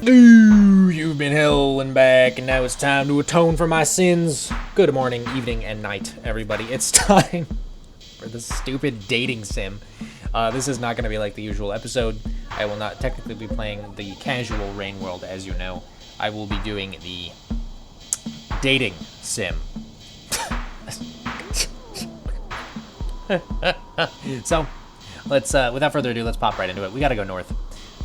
Ooh, you've been hell and back, and now it's time to atone for my sins. Good morning, evening, and night, everybody. It's time for the stupid dating sim. This is not going to be like the usual episode. I will not technically be playing the casual Rain World, as you know. I will be doing the dating sim. So, let's, without further ado, let's pop right into it. We gotta go north.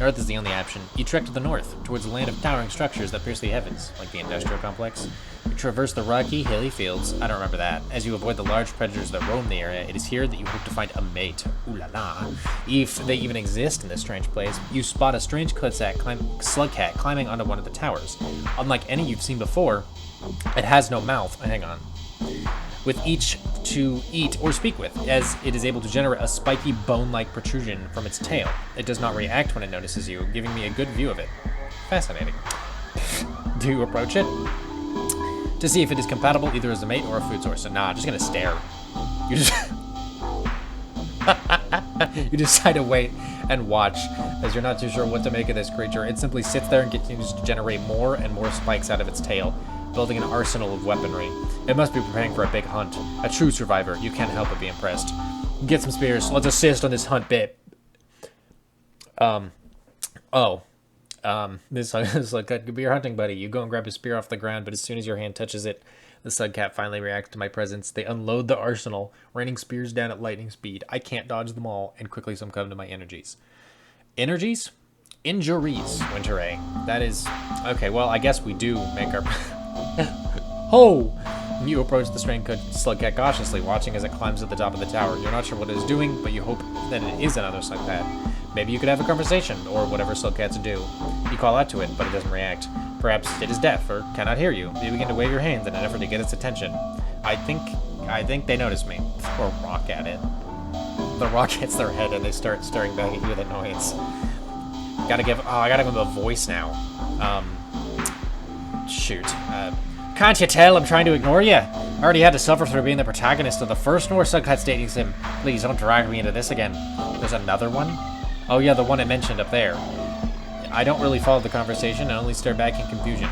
North is the only option. You trek to the north, towards a land of towering structures that pierce the heavens, like the industrial complex. You traverse the rocky, hilly fields. I don't remember that. As you avoid the large predators that roam the area, it is here that you hope to find a mate. Ooh la la. If they even exist in this strange place, you spot a strange slugcat climbing onto one of the towers. Unlike any you've seen before, it has no mouth. Hang on. With each to eat or speak with, as it is able to generate a spiky bone-like protrusion from its tail. It does not react when it notices you, giving me a good view of it. Fascinating. Do you approach it? To see if it is compatible either as a mate or a food source. So, nah, I'm just gonna stare. You just... You decide to wait and watch, as you're not too sure what to make of this creature. It simply sits there and continues to generate more and more spikes out of its tail, building an arsenal of weaponry. It must be preparing for a big hunt. A true survivor. You can't help but be impressed. Get some spears. Let's assist on this hunt bit. This slugcat could be your hunting buddy. You go and grab a spear off the ground, but as soon as your hand touches it, the slugcat finally reacts to my presence. They unload the arsenal, raining spears down at lightning speed. I can't dodge them all, and quickly succumb to my energies. Energies? Injuries, Winterrey. That is... Okay, well, I guess we do make our... Ho! You approach the strange slugcat cautiously, watching as it climbs to the top of the tower. You're not sure what it is doing, but you hope that it is another slugcat. Maybe you could have a conversation, or whatever slugcats do. You call out to it, but it doesn't react. Perhaps it is deaf, or cannot hear you. You begin to wave your hands in an effort to get its attention. I think they notice me. Throw a rock at it. The rock hits their head, and they start staring back at you with annoyance. I gotta give them a voice now. Can't you tell I'm trying to ignore you? I already had to suffer through being the protagonist of the first Norse Slugcat's dating sim. Please don't drag me into this again. There's another one? Oh yeah, the one I mentioned up there. I don't really follow the conversation and only stare back in confusion.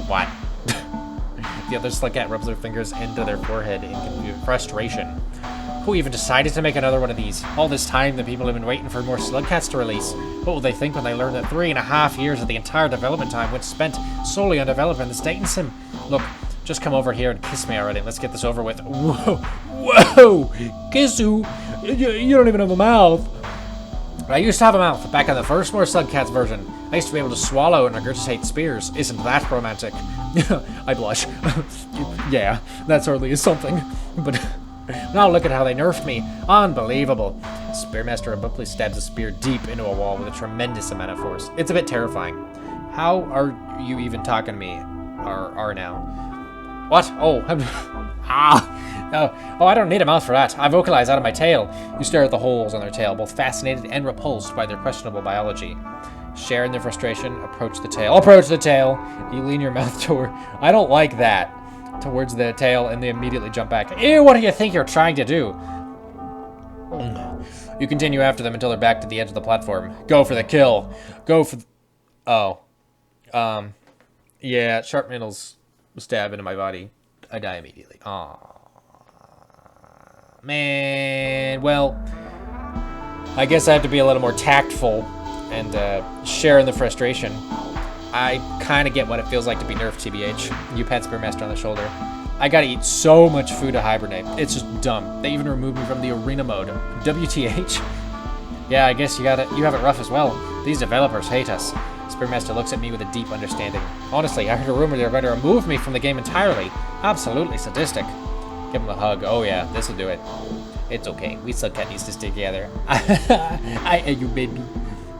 What? The other Slugcat rubs their fingers into their forehead in frustration. Who even decided to make another one of these? All this time, the people have been waiting for more Slugcats to release. What will they think when they learn that 3.5 years of the entire development time went spent solely on developing this dating sim? Look, just come over here and kiss me already. Let's get this over with. Whoa! Whoa! Kiss you? You don't even have a mouth. I used to have a mouth back in the first more Slugcats version. I used to be able to swallow and regurgitate spears. Isn't that romantic? I blush. Yeah, that certainly is something. But now look at how they nerfed me. Unbelievable. Spearmaster abruptly stabs a spear deep into a wall with a tremendous amount of force. It's a bit terrifying. How are you even talking to me? Are now? What? Oh, oh, I don't need a mouth for that. I vocalize out of my tail. You stare at the holes on their tail, both fascinated and repulsed by their questionable biology. Share in their frustration. Approach the tail. Approach the tail. You lean your mouth toward. I don't like that. Towards the tail, and they immediately jump back. Ew! What do you think you're trying to do? You continue after them until they're back to the edge of the platform. Go for the kill. Go for. Oh. Yeah, sharp needles stab into my body. I die immediately. Aw. Man. Well, I guess I have to be a little more tactful and share in the frustration. I kind of get what it feels like to be nerfed, TBH. You pat Spearmaster on the shoulder. I gotta eat so much food to hibernate. It's just dumb. They even removed me from the arena mode. WTH? Yeah, I guess you have it rough as well. These developers hate us. Spearmaster looks at me with a deep understanding. Honestly, I heard a rumor they're going to remove me from the game entirely. Absolutely sadistic. Give him a hug. Oh yeah, this'll do it. It's okay. We Slugcat needs to stay together. You baby.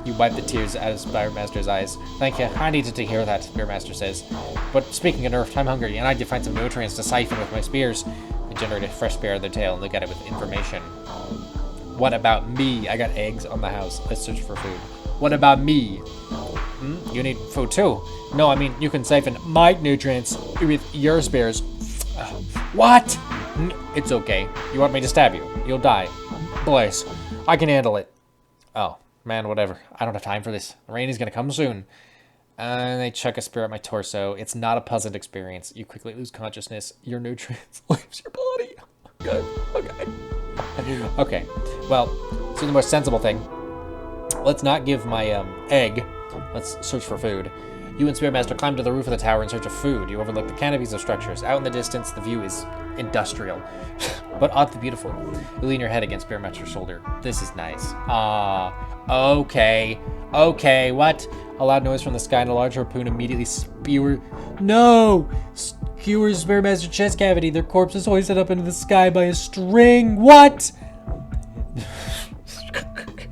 You wipe the tears out of Spearmaster's eyes. Thank you. I needed to hear that, Spearmaster says. But speaking of nerfed, I'm hungry, and I need to find some nutrients to siphon with my spears. They generate a fresh spear of their tail and look at it with information. What about me? I got eggs on the house. Let's search for food. What about me? You need food too. No, I mean, you can siphon my nutrients with your spears. What? It's okay. You want me to stab you? You'll die. Bless. I can handle it. Oh, man, whatever. I don't have time for this. The rain is gonna come soon. And they chuck a spear at my torso. It's not a pleasant experience. You quickly lose consciousness. Your nutrients leaves your body. Good. Okay. Okay. Well, so the more sensible thing. Let's not give my egg. Let's search for food. You and Spearmaster climb to the roof of the tower in search of food. You overlook the canopies of structures. Out in the distance, the view is industrial, but oddly beautiful. You lean your head against Spearmaster's shoulder. This is nice. Okay. Okay, what? A loud noise from the sky and a large harpoon immediately skewers Spearmaster's chest cavity. Their corpse is hoisted up into the sky by a string. What?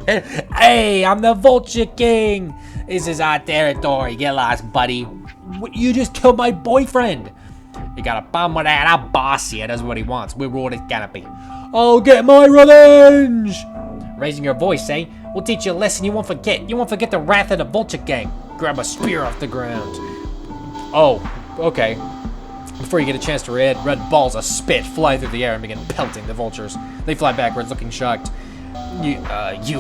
Hey, I'm the Vulture King. This is our territory. Get lost, buddy. You just killed my boyfriend. You got a problem with that? I'll boss you. That's what he wants. We'll roll this canopy. I'll get my revenge. Raising your voice, eh? We'll teach you a lesson you won't forget. You won't forget the wrath of the Vulture Gang. Grab a spear off the ground. Oh, okay. Before you get a chance to react, red balls of spit fly through the air and begin pelting the vultures. They fly backwards, looking shocked. You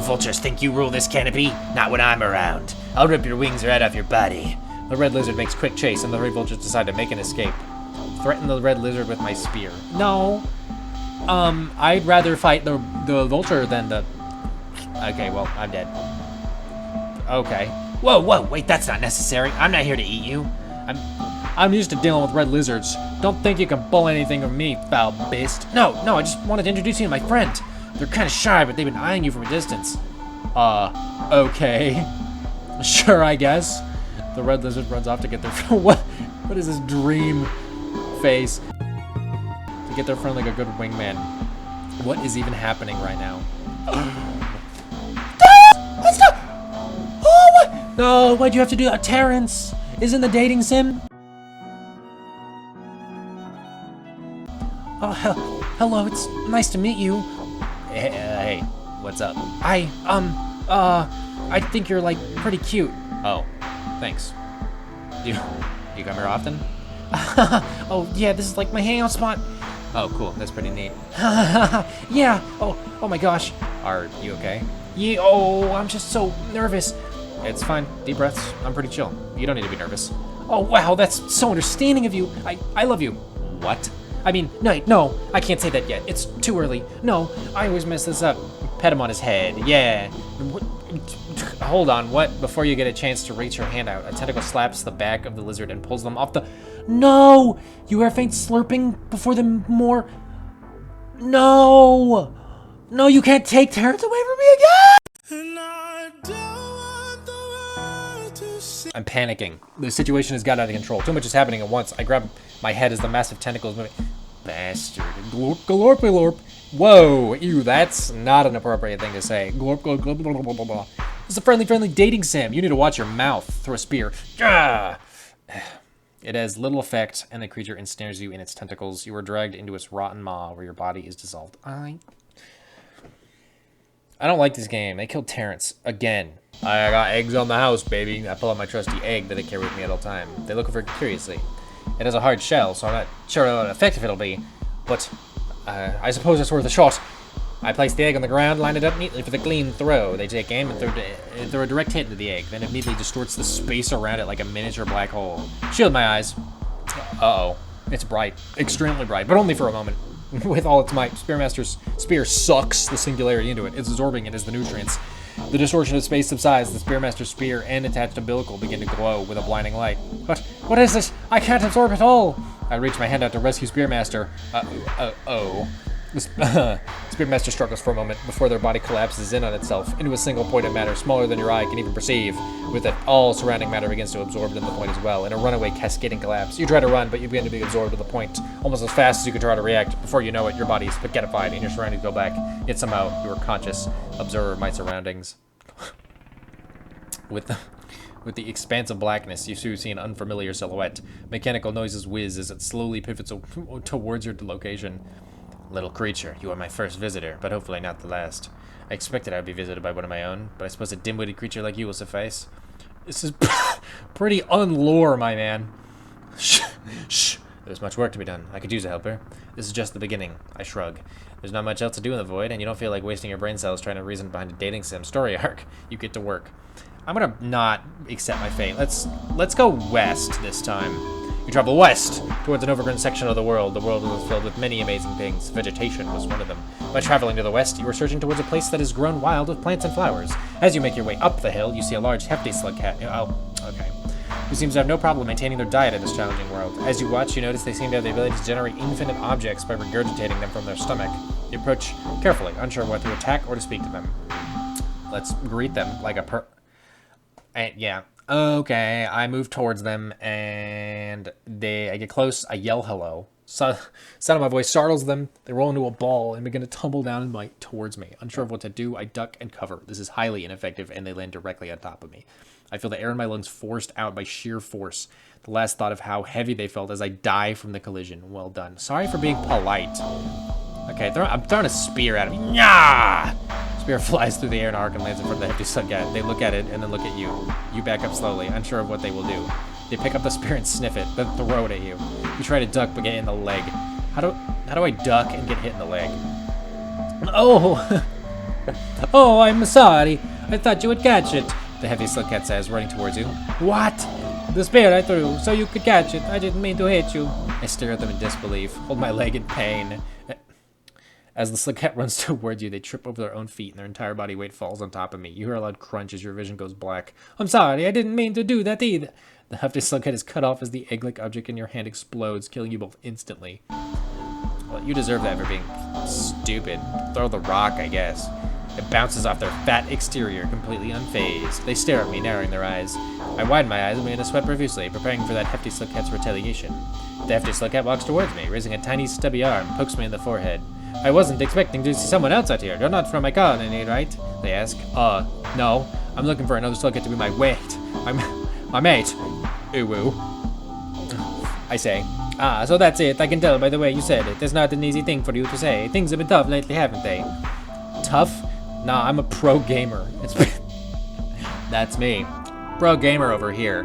vultures think you rule this canopy? Not when I'm around. I'll rip your wings right off your body. The red lizard makes quick chase, and the three vultures decide to make an escape. Threaten the red lizard with my spear. No. I'd rather fight the vulture than the... Okay, well, I'm dead. Okay. Whoa, wait, that's not necessary. I'm not here to eat you. I'm used to dealing with red lizards. Don't think you can pull anything from me, foul beast. No, I just wanted to introduce you to my friend. They're kind of shy, but they've been eyeing you from a distance. Okay. Sure, I guess. The red lizard runs off to get their friend. What is this dream face? To get their friend like a good wingman. What is even happening right now? Stop! Oh, what? No, why'd you have to do that, Terrence? Isn't the dating sim? Oh, hello, it's nice to meet you. Hey, what's up? I think you're, like, pretty cute. Oh, thanks. Do you come here often? Oh, yeah, this is, like, my hangout spot. Oh, cool, that's pretty neat. Yeah, oh my gosh. Are you okay? Yeah, oh, I'm just so nervous. It's fine, deep breaths, I'm pretty chill. You don't need to be nervous. Oh, wow, that's so understanding of you. I love you. What? I mean, no, I can't say that yet. It's too early. No, I always mess this up. Pet him on his head. Yeah. Hold on, what? Before you get a chance to reach your hand out, a tentacle slaps the back of the lizard and pulls them off the... No! You hear a faint slurping before the more... No! No, you can't take Terrence away from me again! I'm panicking. The situation has got out of control. Too much is happening at once. I grab my head as the massive tentacles moving. Bastard. Glorp, glorp, glorp. Whoa, ew, that's not an appropriate thing to say. Glorp, glorp, glorp, glorp, glorp, glorp. This is a friendly dating sim. You need to watch your mouth. Throw a spear. Ah! It has little effect, and the creature ensnares you in its tentacles. You are dragged into its rotten maw, where your body is dissolved. I don't like this game. They killed Terrence again. I got eggs on the house, baby. I pull out my trusty egg that I carry with me at all time. They look over curiously. It has a hard shell, so I'm not sure how effective it'll be, but I suppose it's worth a shot. I place the egg on the ground, line it up neatly for the clean throw. They take aim and throw a direct hit into the egg, then immediately distorts the space around it like a miniature black hole. Shield my eyes. Uh-oh. It's bright. Extremely bright, but only for a moment. With all its might, Spearmaster's spear sucks the singularity into it. It's absorbing it as the nutrients. The distortion of space subsides. The Spearmaster's spear and attached umbilical begin to glow with a blinding light. What is this? I can't absorb it all! I reach my hand out to rescue Spearmaster. Spearmaster struggles for a moment before their body collapses in on itself into a single point of matter smaller than your eye can even perceive. With it, all surrounding matter begins to absorb in the point as well, in a runaway cascading collapse. You try to run, but you begin to be absorbed to the point almost as fast as you can try to react. Before you know it, your body is spaghettified and your surroundings go back. Yet somehow, you are conscious, observer of my surroundings. With the expanse of blackness, you soon see an unfamiliar silhouette. Mechanical noises whiz as it slowly pivots towards your location. Little creature, you are my first visitor, but hopefully not the last. I expected I would be visited by one of my own, but I suppose a dim-witted creature like you will suffice. This is pretty unlore, my man. Shh. There's much work to be done. I could use a helper. This is just the beginning. I shrug. There's not much else to do in the void, and you don't feel like wasting your brain cells trying to reason behind a dating sim story arc. You get to work. I'm gonna not accept my fate. Let's go west this time. You travel west towards an overgrown section of the world. The world was filled with many amazing things. Vegetation was one of them. By traveling to the west, you are searching towards a place that is grown wild with plants and flowers. As you make your way up the hill, you see a large, hefty slugcat. Oh, okay. Who seems to have no problem maintaining their diet in this challenging world. As you watch, you notice they seem to have the ability to generate infinite objects by regurgitating them from their stomach. You approach carefully, unsure what to attack or to speak to them. Let's greet them like a yeah. Okay, I move towards them, and I get close, I yell hello. Sound of my voice startles them, they roll into a ball and begin to tumble down and bite towards me. Unsure of what to do, I duck and cover. This is highly ineffective, and they land directly on top of me. I feel the air in my lungs forced out by sheer force. The last thought of how heavy they felt as I die from the collision. Well done. Sorry for being polite. Okay, I'm throwing a spear at him. Nyah! Spear flies through the air in an arc and lands in front of the hefty slugcat. They look at it and then look at you. You back up slowly, unsure of what they will do. They pick up the spear and sniff it, then throw it at you. You try to duck but get hit in the leg. How do I duck and get hit in the leg? Oh! Oh, I'm sorry. I thought you would catch it. The heavy slugcat says, running towards you. What? The spear I threw, so you could catch it. I didn't mean to hit you. I stare at them in disbelief, hold my leg in pain. As the slugcat runs towards you, they trip over their own feet and their entire body weight falls on top of me. You hear a loud crunch as your vision goes black. I'm sorry, I didn't mean to do that either. The hefty slugcat is cut off as the egg-like object in your hand explodes, killing you both instantly. Well, you deserve that for being stupid. Throw the rock, I guess. It bounces off their fat exterior, completely unfazed. They stare at me, narrowing their eyes. I widen my eyes and begin to sweat profusely, preparing for that hefty slugcat's retaliation. The hefty slugcat walks towards me, raising a tiny, stubby arm, pokes me in the forehead. I wasn't expecting to see someone else out here. You're not from my colony, right? They ask. No. I'm looking for another slugcat to be my mate. My mate. Ooh. I say. Ah, so that's it. I can tell by the way you said it. It's not an easy thing for you to say. Things have been tough lately, haven't they? Tough? Nah, I'm a pro gamer. That's me. Pro gamer over here.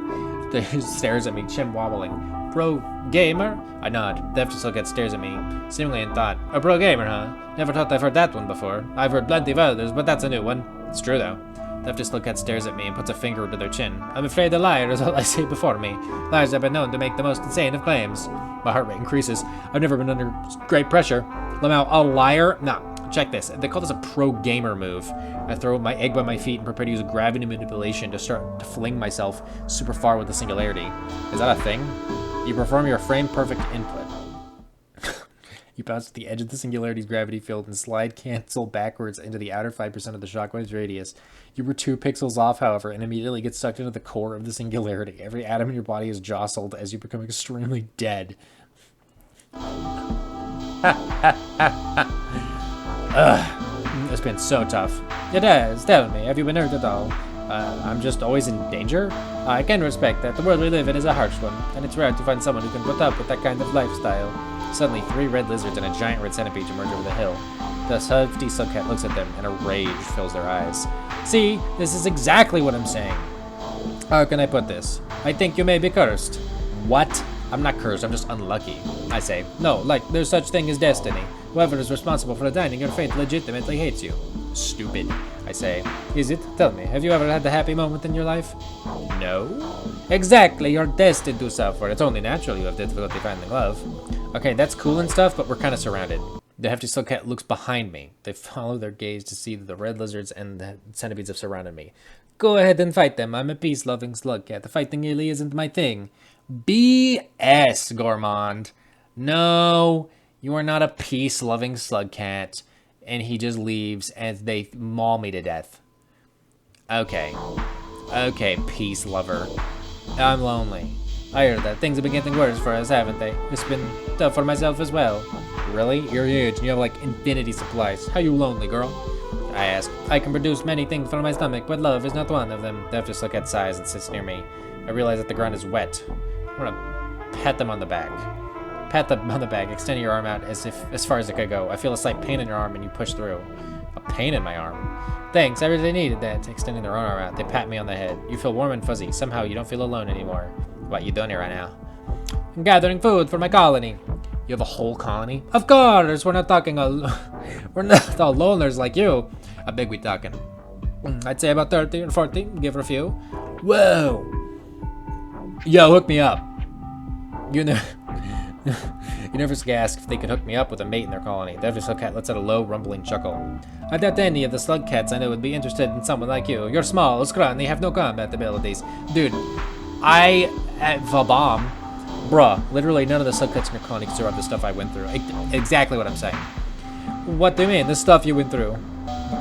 He stares at me, chin wobbling. Pro gamer? I nod. The hefty slugcat stares at me, seemingly in thought. A pro gamer, huh? Never thought I've heard that one before. I've heard plenty of others, but that's a new one. It's true, though. The hefty slugcat stares at me and puts a finger to their chin. I'm afraid a liar is all I see before me. Liars have been known to make the most insane of claims. My heart rate increases. I've never been under great pressure. Lmao, a liar? Nah. Check this. They call this a pro gamer move. I throw my egg by my feet and prepare to use gravity manipulation to start to fling myself super far with the singularity. Is that a thing? You perform your frame perfect input. You bounce to the edge of the singularity's gravity field and slide cancel backwards into the outer 5% of the shockwave's radius. You were 2 pixels off, however, and immediately get sucked into the core of the singularity. Every atom in your body is jostled as you become extremely dead. It's been so tough. It has. Tell me, have you been hurt at all? I'm just always in danger? I can respect that. The world we live in is a harsh one, and it's rare to find someone who can put up with that kind of lifestyle. Suddenly, 3 red lizards and a giant red centipede emerge over the hill. The hefty slugcat looks at them, and a rage fills their eyes. See, this is exactly what I'm saying. How can I put this? I think you may be cursed. What? I'm not cursed, I'm just unlucky. I say, no, like, there's such thing as destiny. Whoever is responsible for denying your fate legitimately hates you. Stupid, I say. Is it? Tell me, have you ever had a happy moment in your life? No. Exactly, you're destined to suffer. It's only natural you have difficulty finding love. Okay, that's cool and stuff, but we're kind of surrounded. The hefty slugcat looks behind me. They follow their gaze to see that the red lizards and the centipedes have surrounded me. Go ahead and fight them. I'm a peace-loving slugcat. The fighting really isn't my thing. BS, Gourmand. No, you are not a peace-loving slugcat. And he just leaves as they maul me to death. Okay. Okay, peace lover. I'm lonely. I heard that. Things have been getting worse for us, haven't they? It's been tough for myself as well. Really? You're huge and you have like infinity supplies. How you lonely, girl? I ask. I can produce many things from my stomach, but love is not one of them. They have to look at sighs and sits near me. I realize that the ground is wet. I'm gonna pat them on the back. Pat them on the back, extending your arm out as far as it could go. I feel a slight pain in your arm and you push through. A pain in my arm? Thanks, I really needed that. Extending their own arm out, they pat me on the head. You feel warm and fuzzy. Somehow you don't feel alone anymore. What, you doing it right now? I'm gathering food for my colony. You have a whole colony? Of course, we're not talking we're not all loners like you. How big we talking? I'd say about 30 or 40, give her a few. Whoa. Yo, hook me up. You know, you never ask if they could hook me up with a mate in their colony. The slugcat lets out a low, rumbling chuckle. I doubt any of the slugcats I know would be interested in someone like you. You're small, scrawny, have no combat abilities. Dude, I have a bomb. Bruh, literally none of the slugcats in your colony can survive the stuff I went through. Exactly what I'm saying. What do you mean? The stuff you went through.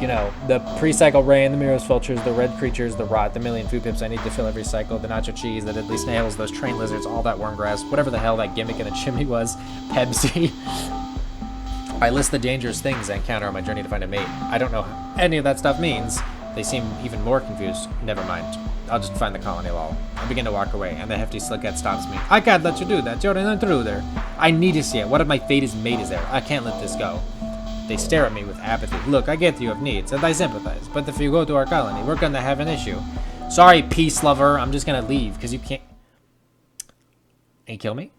You know, the pre-cycle rain, the mirrors vultures, the red creatures, the rot, the million food pips I need to fill every cycle, the nacho cheese, the deadly snails, those train lizards, all that worm grass, whatever the hell that gimmick in the chimney was, Pepsi. I list the dangerous things I encounter on my journey to find a mate. I don't know what any of that stuff means. They seem even more confused. Never mind. I'll just find the colony lol. I begin to walk away, and the hefty slugcat stops me. I can't let you do that. You're an intruder. I need to see it. What if my fated mate is there? I can't let this go. They stare at me with apathy. Look, I get you have needs, and I sympathize. But if you go to our colony, we're gonna have an issue. Sorry, peace lover. I'm just gonna leave, because you can't... You kill me?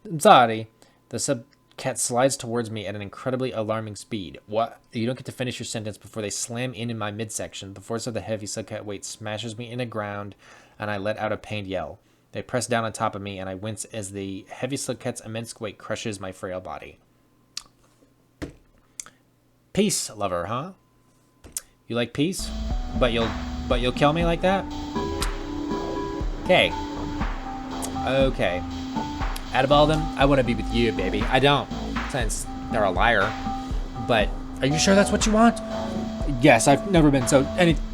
I'm sorry. The subcat slides towards me at an incredibly alarming speed. What? You don't get to finish your sentence before they slam in my midsection. The force of the heavy slugcat weight smashes me in the ground, and I let out a pained yell. They press down on top of me, and I wince as the heavy slugcat's immense weight crushes my frail body. Peace, lover, huh? You like peace? But you'll kill me like that? Okay. Okay. Out of all of them, I want to be with you, baby. I don't, since they're a liar. But are you sure that's what you want? Yes, I've never been so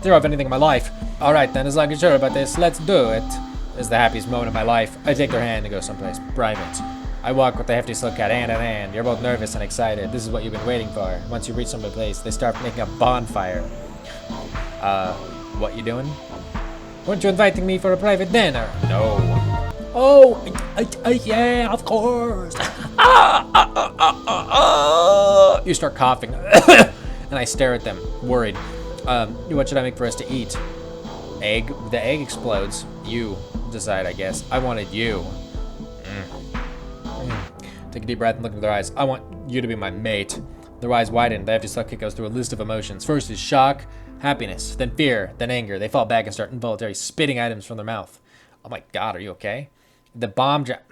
sure of anything in my life. All right, then, as long as you're sure about this, let's do it. This is the happiest moment of my life. I take their hand and go someplace private. I walk with the hefty slugcat hand in hand. You're both nervous and excited. This is what you've been waiting for. Once you reach some place, they start making a bonfire. What you doing? Weren't you inviting me for a private dinner? No. Oh, yeah, of course. You start coughing. And I stare at them, worried. What should I make for us to eat? Egg? The egg explodes. You decide, I guess. I wanted you. Take a deep breath and look into their eyes. I want you to be my mate. Their eyes widen. The hefty slugcat goes through a list of emotions. First is shock, happiness, then fear, then anger. They fall back and start involuntarily spitting items from their mouth. Oh my god, are you okay? The bomb drop.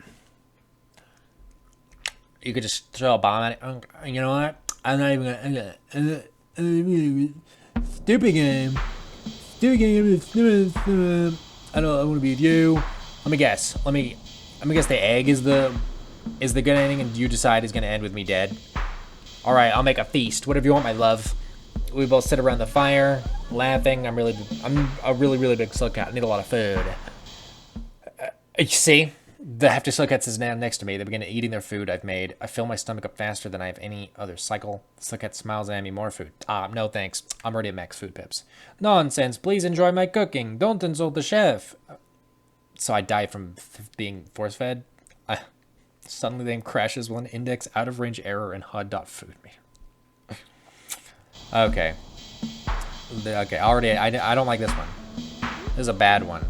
You could just throw a bomb at it. You know what? I'm not even gonna... Stupid game. Stupid game. I want to be with you. Let me guess. Let me guess the egg is the good ending, and you decide is going to end with me dead. All right, I'll make a feast. Whatever you want, my love. We both sit around the fire, laughing. I'm a really big slugcat. I need a lot of food. You see, the hefty slugcats is now next to me. They begin eating their food I've made. I fill my stomach up faster than I have any other cycle. The slugcat smiles at me. More food. No thanks. I'm already at max food pips. Nonsense. Please enjoy my cooking. Don't insult the chef. So I die from being force-fed. Suddenly the game crashes with an index out of range error in HUD.food me. Okay. Okay, already, I don't like this one. This is a bad one.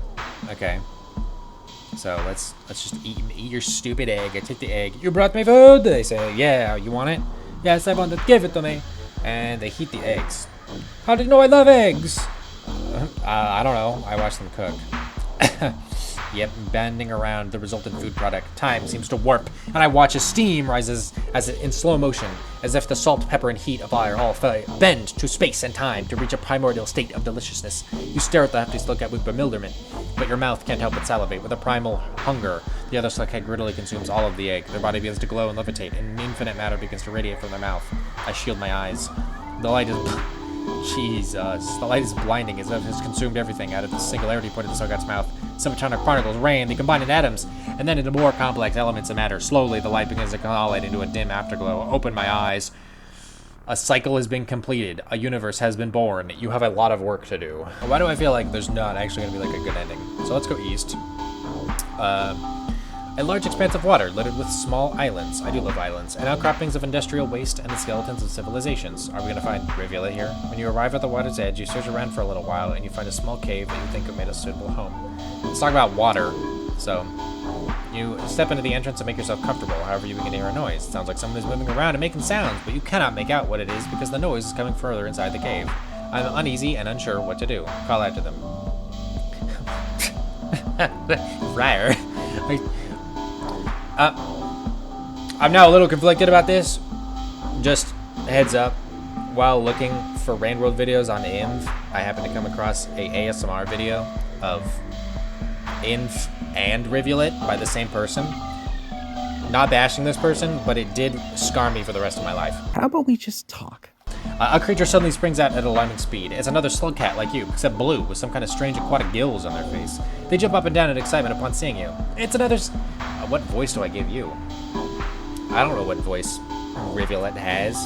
Okay. So let's just eat your stupid egg. I take the egg. You brought me food? They say, yeah, you want it? Yes, I want it. Give it to me. And they heat the eggs. How did you know I love eggs? I don't know. I watch them cook. Yep, bending around the resultant food product. Time seems to warp, and I watch as steam rises in slow motion, as if the salt, pepper, and heat of fire all bend to space and time to reach a primordial state of deliciousness. You stare at the hefty slugcat with bewilderment, but your mouth can't help but salivate. With a primal hunger, the other slugcat greedily consumes all of the egg. Their body begins to glow and levitate, and infinite matter begins to radiate from their mouth. I shield my eyes. The light is... Jesus. The light is blinding as if it has consumed everything out of the singularity point of the slugcat's mouth. Subatomic particles rain, they combine in atoms, and then into more complex elements of matter. Slowly, the light begins to collide into a dim afterglow. Open my eyes. A cycle has been completed. A universe has been born. You have a lot of work to do. Why do I feel like there's not actually going to be like a good ending? So let's go east. A large expanse of water littered with small islands. I do love islands. And outcroppings of industrial waste and the skeletons of civilizations. Are we going to find rivulet here? When you arrive at the water's edge, you search around for a little while, and you find a small cave that you think have made a suitable home. Let's talk about water. So, You step into the entrance and make yourself comfortable. However, you begin to hear a noise. It sounds like someone is moving around and making sounds, but you cannot make out what it is because the noise is coming further inside the cave. I'm uneasy and unsure what to do. Call out to them. Friar. I'm now a little conflicted about this. Just heads up. While looking for Rain World videos on Inv, I happened to come across a ASMR video of Inv and Rivulet by the same person. Not bashing this person, but it did scar me for the rest of my life. How about we just talk? A creature suddenly springs out at alarming speed. It's another slugcat like you, except blue, with some kind of strange aquatic gills on their face. They jump up and down in excitement upon seeing you. It's another what voice do I give you? I don't know what voice Rivulet has.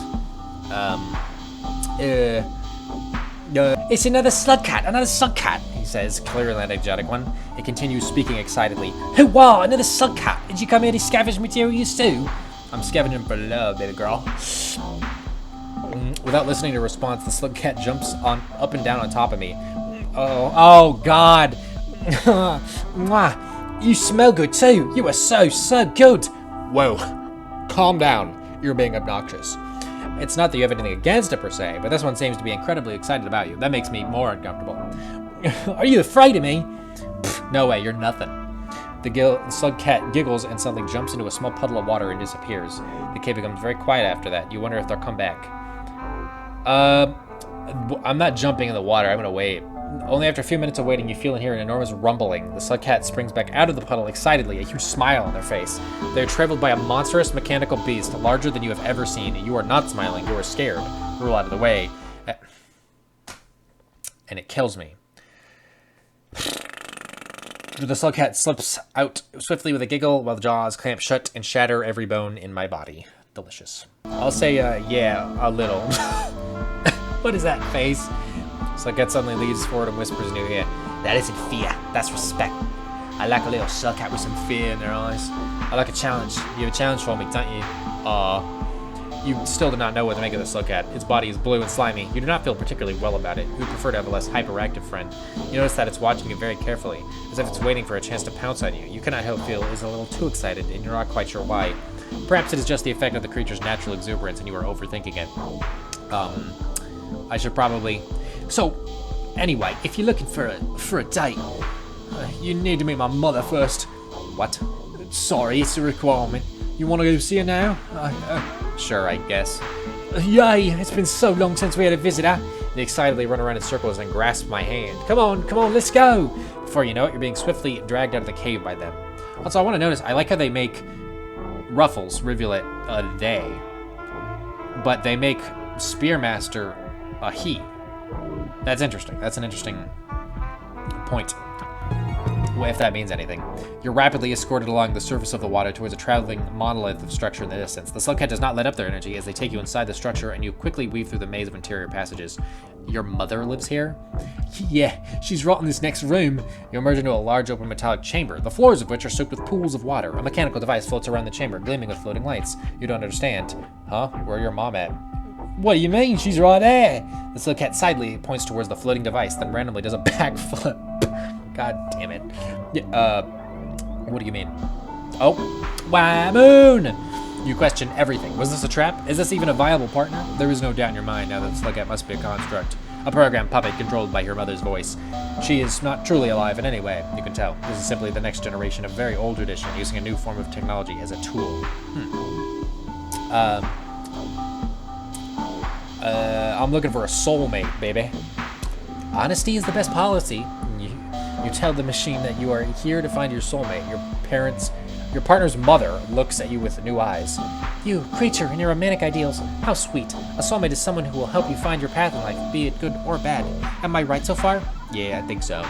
It's another slugcat, he says, clearly an exotic one. It continues speaking excitedly. Hoo-wah, another slugcat. Did you come here to scavenge materials too? I'm scavenging for love, baby girl. Without listening to a response, the slugcat jumps up and down on top of me. Oh God. You smell good too. You are so good. Whoa. Calm down. You're being obnoxious. It's not that you have anything against it per se, but this one seems to be incredibly excited about you. That makes me more uncomfortable. Are you afraid of me? Pfft, no way, you're nothing. The slugcat giggles and suddenly jumps into a small puddle of water and disappears. The cave becomes very quiet after that. You wonder if they'll come back. I'm not jumping in the water. I'm gonna wait. Only after a few minutes of waiting, you feel and hear an enormous rumbling. The slugcat springs back out of the puddle excitedly, a huge smile on their face. They are traveled by a monstrous mechanical beast, larger than you have ever seen. You are not smiling. You are scared. Rule out of the way. And it kills me. The slugcat slips out swiftly with a giggle while the jaws clamp shut and shatter every bone in my body. Delicious. I'll say, yeah, a little. What is that face? Slugcat suddenly leans forward and whispers in your ear. That isn't fear, that's respect. I like a little slugcat with some fear in their eyes. I like a challenge. You have a challenge for me, don't you? You still do not know what to make of the slugcat. Its body is blue and slimy. You do not feel particularly well about it. You would prefer to have a less hyperactive friend. You notice that it's watching you very carefully, as if it's waiting for a chance to pounce on you. You cannot help feel it is a little too excited, and you're not quite sure why. Perhaps it is just the effect of the creature's natural exuberance, and you are overthinking it. I should probably... So, anyway, if you're looking for a date, you need to meet my mother first. What? Sorry, it's a requirement. You want to go see her now? Sure, I guess. Yay, it's been so long since we had a visitor. They excitedly run around in circles and grasp my hand. Come on, let's go. Before you know it, you're being swiftly dragged out of the cave by them. Also, I want to notice, I like how they make Ruffles, Rivulet, a they. But they make Spearmaster a he. That's interesting. That's an interesting point. If that means anything. You're rapidly escorted along the surface of the water towards a traveling monolith of structure in the distance. The slugcat does not let up their energy as they take you inside the structure, and you quickly weave through the maze of interior passages. Your mother lives here? Yeah, she's right in this next room. You emerge into a large open metallic chamber, the floors of which are soaked with pools of water. A mechanical device floats around the chamber, gleaming with floating lights. You don't understand. Huh? Where's your mom at? What do you mean? She's right there. The slugcat sidely points towards the floating device, then randomly does a backflip. God damn it. What do you mean? Oh, why moon? You question everything. Was this a trap? Is this even a viable partner? There is no doubt in your mind now that the slugcat must be a construct. A program puppet controlled by your mother's voice. She is not truly alive in any way, you can tell. This is simply the next generation of very old tradition, using a new form of technology as a tool. I'm looking for a soulmate, baby. Honesty is the best policy. You tell the machine that you are here to find your soulmate. Your partner's mother looks at you with new eyes. You, creature, and your romantic ideals. How sweet. A soulmate is someone who will help you find your path in life, be it good or bad. Am I right so far? Yeah, I think so.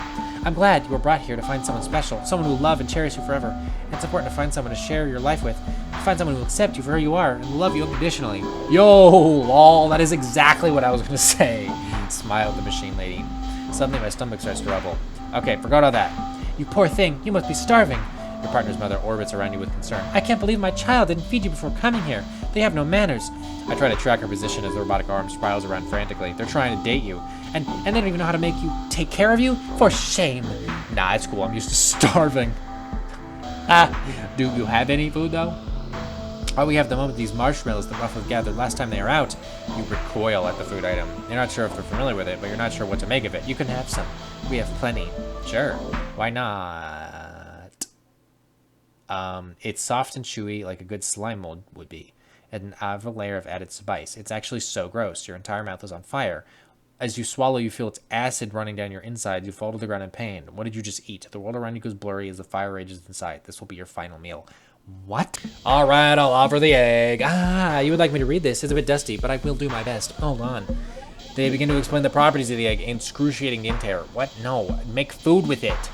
I'm glad you were brought here to find someone special, someone who will love and cherish you forever. It's important to find someone to share your life with, to find someone who will accept you for who you are and love you unconditionally. Yo, lol, that is exactly what I was going to say, smiled the machine lady. Suddenly my stomach starts to rumble. Okay, forgot all that. You poor thing, you must be starving. Your partner's mother orbits around you with concern. I can't believe my child didn't feed you before coming here. They have no manners. I try to track her position as the robotic arm spirals around frantically. They're trying to date you. And they don't even know how to make you take care of you? For shame. Nah, it's cool. I'm used to starving. Do you have any food, though? Oh, we have the moment these marshmallows that Ruffles gathered last time they were out. You recoil at the food item. You're not sure if they're familiar with it, but you're not sure what to make of it. You can have some. We have plenty. Sure. Why not? It's soft and chewy like a good slime mold would be. And have a layer of added spice. It's actually so gross. Your entire mouth is on fire. As you swallow, you feel its acid running down your inside. You fall to the ground in pain. What did you just eat? The world around you goes blurry as the fire rages inside. This will be your final meal. What? All right, I'll offer the egg. You would like me to read this. It's a bit dusty, but I will do my best. Hold on. They begin to explain the properties of the egg in excruciating detail. What? No. Make food with it.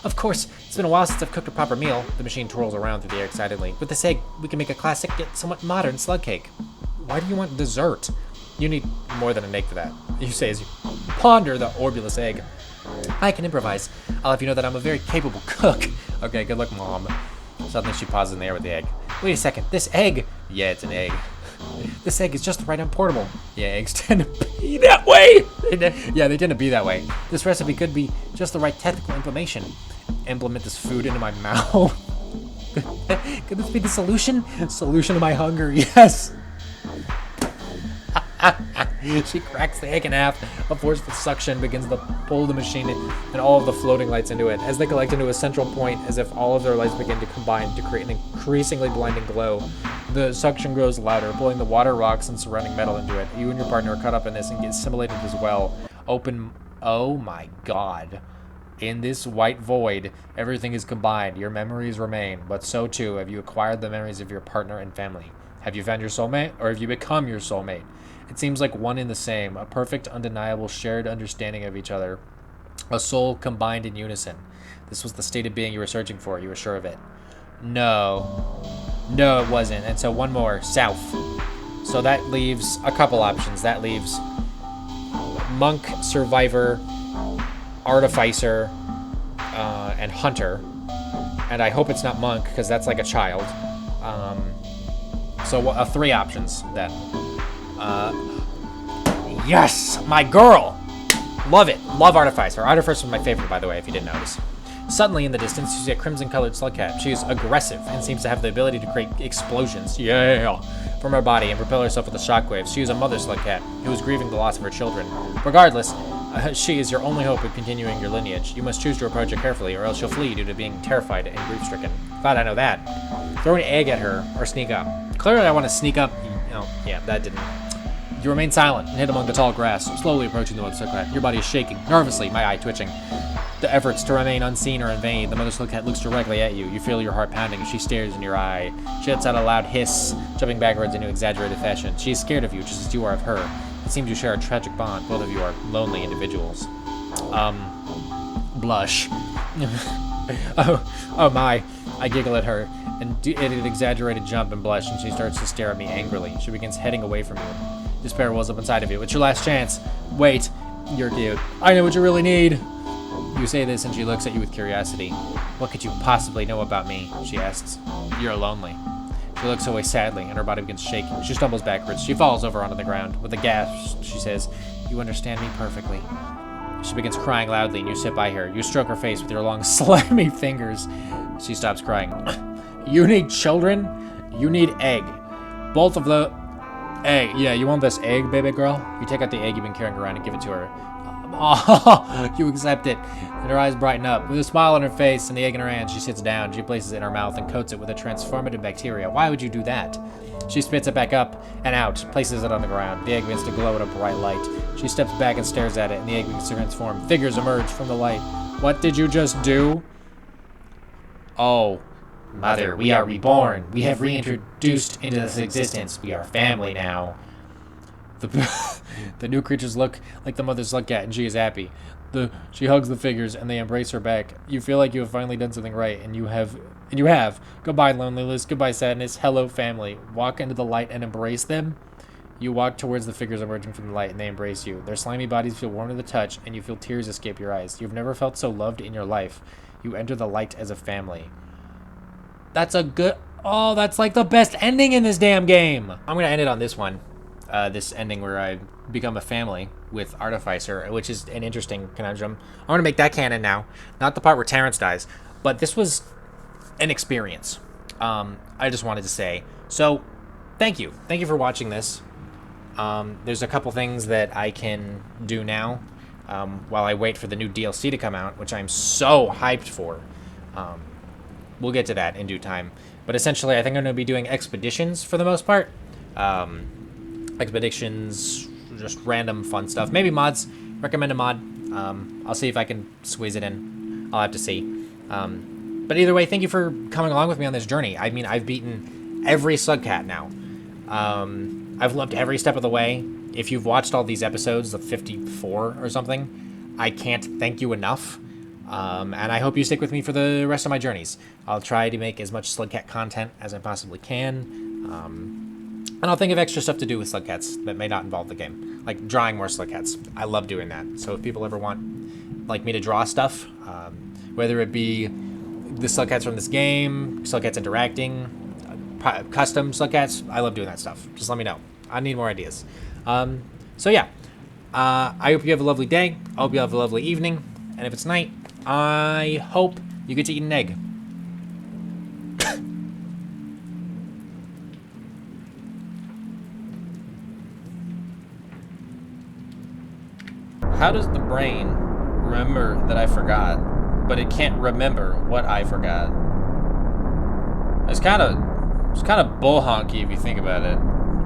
Of course. It's been a while since I've cooked a proper meal. The machine twirls around through the air excitedly. With this egg, we can make a classic yet somewhat modern slug cake. Why do you want dessert? You need more than an egg for that, you say as you ponder the orbulous egg. I can improvise. I'll have you know that I'm a very capable cook. Okay, good luck, Mom. Suddenly she pauses in the air with the egg. Wait a second, this egg... Yeah, it's an egg. This egg is just right on portable. Yeah, eggs tend to be that way. Yeah, they tend to be that way. This recipe could be just the right technical implementation. Implement this food into my mouth. Could this be the solution? Solution to my hunger, yes. She cracks the egg in half. A forceful suction begins to pull the machine and all of the floating lights into it. As they collect into a central point, as if all of their lights begin to combine to create an increasingly blinding glow, the suction grows louder, pulling the water, rocks, and surrounding metal into it. You and your partner are caught up in this and get assimilated as well. Oh my god. In this white void, everything is combined. Your memories remain, but so too have you acquired the memories of your partner and family. Have you found your soulmate, or have you become your soulmate? It seems like one and the same, a perfect, undeniable, shared understanding of each other. A soul combined in unison. This was the state of being you were searching for, you were sure of it. No, it wasn't. And so one more, south. So that leaves a couple options. That leaves monk, survivor, artificer, and hunter. And I hope it's not monk, because that's like a child. So 3 options then. Yes, my girl. Love it. Love Artificer. Artificer is my favorite, by the way, if you didn't notice. Suddenly, in the distance, you see a crimson-colored slugcat. She is aggressive and seems to have the ability to create explosions. Yeah. From her body and propel herself with the shockwaves. She is a mother slugcat who is grieving the loss of her children. Regardless, she is your only hope of continuing your lineage. You must choose to approach her carefully, or else she'll flee due to being terrified and grief-stricken. Glad I know that. Throw an egg at her, or sneak up. Clearly, I want to sneak up. Oh, yeah, that didn't. You remain silent and hid among the tall grass, slowly approaching the mother slugcat. Your body is shaking, nervously, my eye twitching. The efforts to remain unseen are in vain. The mother slugcat looks directly at you. You feel your heart pounding as she stares in your eye. She lets out a loud hiss, jumping backwards in an exaggerated fashion. She is scared of you, just as you are of her. It seems you share a tragic bond. Both of you are lonely individuals. Blush. oh my. I giggle at her, and at an exaggerated jump and blush, and she starts to stare at me angrily. She begins heading away from you. Despair wells up inside of you. It's your last chance. Wait. You're cute. I know what you really need. You say this, and she looks at you with curiosity. What could you possibly know about me? She asks. You're lonely. She looks away sadly, and her body begins shaking. She stumbles backwards. She falls over onto the ground. With a gasp, she says, You understand me perfectly. She begins crying loudly, and you sit by her. You stroke her face with your long, slimy fingers. She stops crying. You need children? You need egg. Both of the... Egg. Yeah, you want this egg, baby girl? You take out the egg you've been carrying around and give it to her. Oh, you accept it. And her eyes brighten up. With a smile on her face and the egg in her hand, she sits down. She places it in her mouth and coats it with a transformative bacteria. Why would you do that? She spits it back up and out, places it on the ground. The egg begins to glow in a bright light. She steps back and stares at it, and the egg begins to transform. Figures emerge from the light. What did you just do? Oh, Mother, we are reborn. We have reintroduced into this existence. We are family now. The new creatures look like the mother slugcat, and she is happy. She hugs the figures, and they embrace her back. You feel like you have finally done something right, and you have. Goodbye, loneliness. Goodbye, sadness. Hello, family. Walk into the light and embrace them. You walk towards the figures emerging from the light, and they embrace you. Their slimy bodies feel warm to the touch, and you feel tears escape your eyes. You've never felt so loved in your life. You enter the light as a family. That's a good... Oh, that's like the best ending in this damn game. I'm going to end it on this one. This ending where I become a family with Artificer, which is an interesting conundrum. I want to make that canon now. Not the part where Terrence dies. But this was an experience. I just wanted to say, so thank you for watching this. There's a couple things that I can do now while I wait for the new DLC to come out, which I'm so hyped for. We'll get to that in due time, but essentially I think I'm going to be doing expeditions for the most part. Expeditions, just random fun stuff, maybe mods. Recommend a mod. I'll see if I can squeeze it in. I'll have to see. But either way, thank you for coming along with me on this journey. I mean, I've beaten every slugcat now. I've loved every step of the way. If you've watched all these episodes, the 54 or something, I can't thank you enough. And I hope you stick with me for the rest of my journeys. I'll try to make as much slugcat content as I possibly can. And I'll think of extra stuff to do with slugcats that may not involve the game. Like drawing more slugcats. I love doing that. So if people ever want like me to draw stuff, whether it be the slugcats from this game, slugcats interacting, custom slugcats, I love doing that stuff. Just let me know. I need more ideas. So yeah, I hope you have a lovely day. I hope you have a lovely evening. And if it's night, I hope you get to eat an egg. How does the brain remember that I forgot, but it can't remember what I forgot? It's kind of bull honky if you think about it.